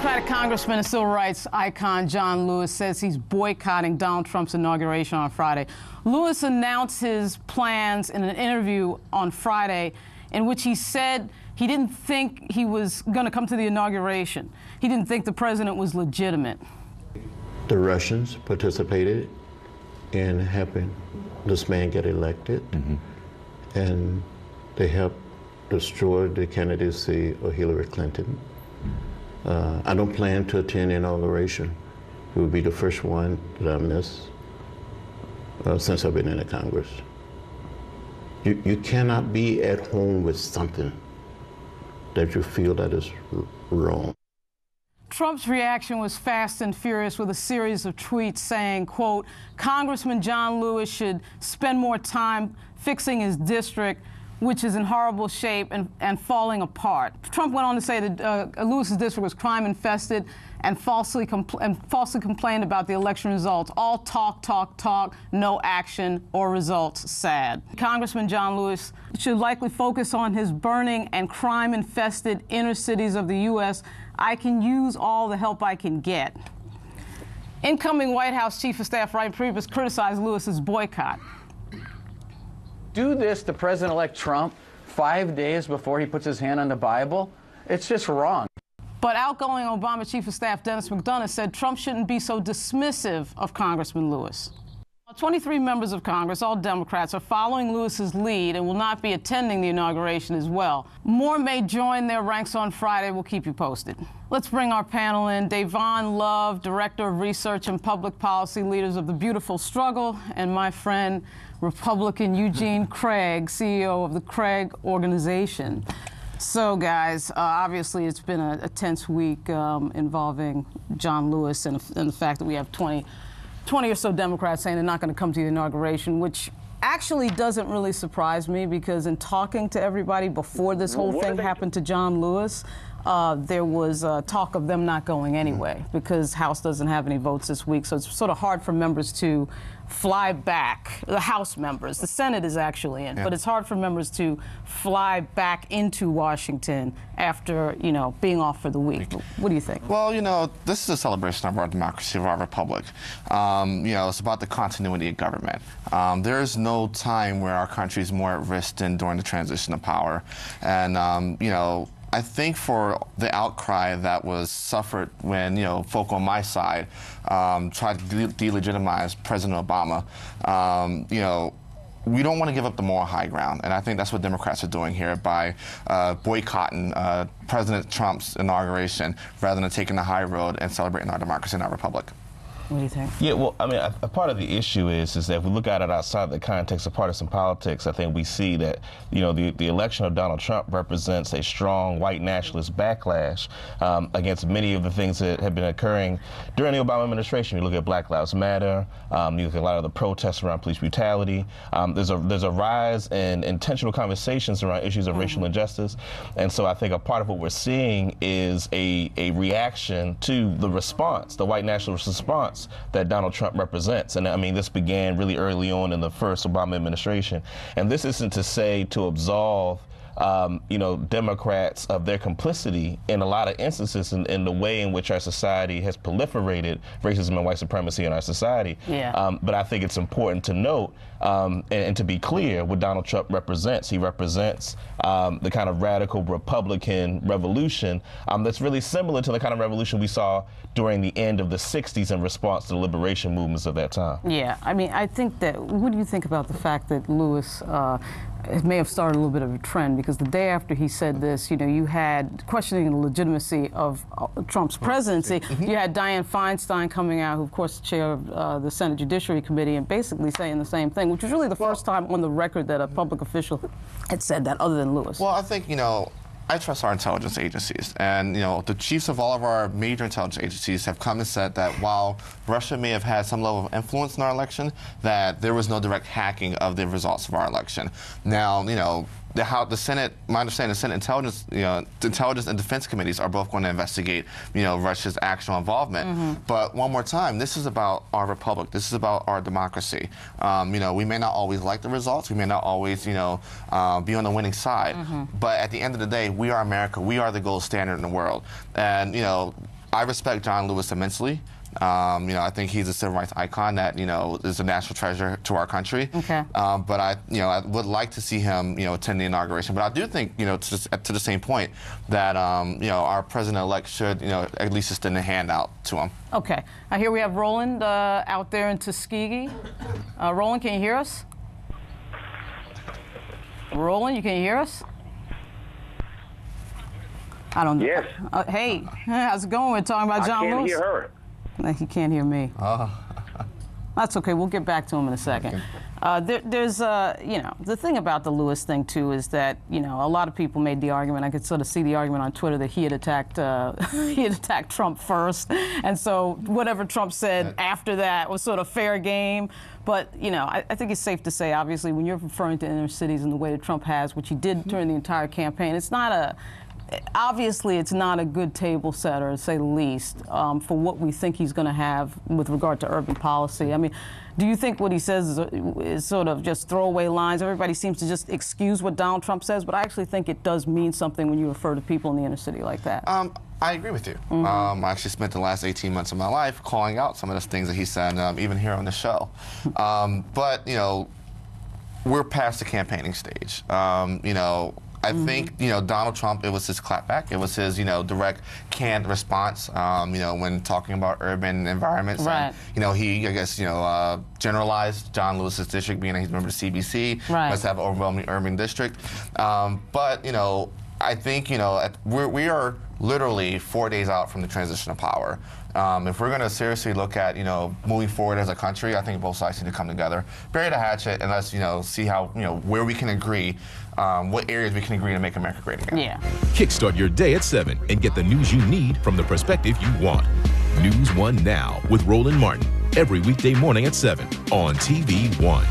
Democratic Congressman and civil rights icon John Lewis says he's boycotting Donald Trump's inauguration on Friday. Lewis announced his plans in an interview on Friday in which he said he didn't think he was going to come to the inauguration. He didn't think the president was legitimate. The Russians participated in helping this man get elected, and they helped destroy the candidacy of Hillary Clinton. I don't plan to attend the inauguration. It will be the first one that I miss since I've been in the Congress. You cannot be at home with something that you feel that is wrong. Trump's reaction was fast and furious with a series of tweets saying, quote, Congressman John Lewis should spend more time fixing his district, which is in horrible shape and falling apart. Trump went on to say that Lewis's district was crime-infested and falsely complained about the election results. All talk, talk, talk, no action or results, sad. Congressman John Lewis should likely focus on his burning and crime-infested inner cities of the U.S. I can use all the help I can get. Incoming White House Chief of Staff Ryan Priebus criticized Lewis's boycott. Do this to President-elect Trump 5 days before he puts his hand on the Bible? It's just wrong. But outgoing Obama Chief of Staff Dennis McDonough said Trump shouldn't be so dismissive of Congressman Lewis. 23 members of Congress, all Democrats, are following Lewis's lead and will not be attending the inauguration as well. More may join their ranks on Friday. We'll keep you posted. Let's bring our panel in. Davon Love, Director of Research and Public Policy, leaders of the Beautiful Struggle, and my friend, Republican Eugene Craig, CEO of the Craig Organization. So, guys, obviously it's been a tense week involving John Lewis and the fact that we have 20 or so Democrats saying they're not going to come to the inauguration, which actually doesn't really surprise me, because in talking to everybody before this whole thing happened to John Lewis, there was talk of them not going anyway, because House doesn't have any votes this week, so it's sort of hard for members to fly back. The House members, the Senate is actually in, but it's hard for members to fly back into Washington after, you know, being off for the week. What do you think? Well, you know, this is a celebration of our democracy, of our republic. You know, it's about the continuity of government. There is no time where our country is more at risk than during the transition of power. And, you know, I think for the outcry that was suffered when, you know, folk on my side tried to delegitimize President Obama, you know, we don't want to give up the moral high ground, and I think that's what Democrats are doing here by boycotting President Trump's inauguration rather than taking the high road and celebrating our democracy and our republic. What do you think? Yeah, well, I mean, a part of the issue is that if we look at it outside the context of partisan politics, I think we see that, you know, the election of Donald Trump represents a strong white nationalist backlash against many of the things that have been occurring during the Obama administration. You look at Black Lives Matter, you look at a lot of the protests around police brutality. There's a rise in intentional conversations around issues of racial injustice, and so I think a part of what we're seeing is a reaction to the response, the white nationalist response that Donald Trump represents. And I mean, this began really early on in the first Obama administration. And this isn't to say to absolve you know, Democrats of their complicity in a lot of instances in the way in which our society has proliferated racism and white supremacy in our society. But I think it's important to note and to be clear what Donald Trump represents. He represents the kind of radical Republican revolution that's really similar to the kind of revolution we saw during the end of the 60s in response to the liberation movements of that time. Yeah, I mean, I think that, what do you think about the fact that Lewis it may have started a little bit of a trend, because the day after he said this, you know, you had questioning the legitimacy of Trump's presidency. You had Dianne Feinstein coming out, who of course is the chair of the Senate Judiciary Committee, and basically saying the same thing, which was really the first time on the record that a public official had said that, other than Lewis. Well, I think, you know, I trust our intelligence agencies, and you know, the chiefs of all of our major intelligence agencies have come and said that while Russia may have had some level of influence in our election, that there was no direct hacking of the results of our election. Now, you know, the Senate, my understanding, the Senate Intelligence, you know, the Intelligence and Defense Committees are both going to investigate, you know, Russia's actual involvement. But one more time, this is about our republic. This is about our democracy. You know, we may not always like the results. We may not always, you know, be on the winning side. But at the end of the day, we are America. We are the gold standard in the world. And, you know, I respect John Lewis immensely. I think he's a civil rights icon that, is a national treasure to our country. Okay. But I would like to see him, attend the inauguration. But I do think, to the same point, that, our president-elect should, at least extend a hand out to him. Okay. Here we have Roland out there in Tuskegee. Roland, can you hear us? Roland, can you hear us? I don't know. Yes. Hey, how's it going? We're talking about John Lewis. I can't hear her. He can't hear me. That's okay. We'll get back to him in a second. There's, the thing about the Lewis thing, too, is that, a lot of people made the argument. I could sort of see the argument on Twitter that he had attacked Trump first. And so whatever Trump said after that was sort of fair game. But, I think it's safe to say, obviously, when you're referring to inner cities in the way that Trump has, which he did during the entire campaign, obviously, it's not a good table setter, to say the least, for what we think he's going to have with regard to urban policy. I mean, do you think what he says is sort of just throwaway lines? Everybody seems to just excuse what Donald Trump says, but I actually think it does mean something when you refer to people in the inner city like that. I agree with you. I actually spent the last 18 months of my life calling out some of those things that he said, even here on the show. But, we're past the campaigning stage. I think, Donald Trump, it was his clapback. It was his, direct canned response, when talking about urban environments. Right. And, he, I guess, generalized John Lewis's district, being that he's a member of the CBC, right. Must have an overwhelming urban district. But, I think, we are literally 4 days out from the transition of power. If we're going to seriously look at, moving forward as a country, I think both sides need to come together, bury the hatchet, and let's, see how, where we can agree, what areas we can agree to make America great again. Yeah. Kickstart your day at 7 and get the news you need from the perspective you want. NewsOne Now with Roland Martin, every weekday morning at 7 on TV1.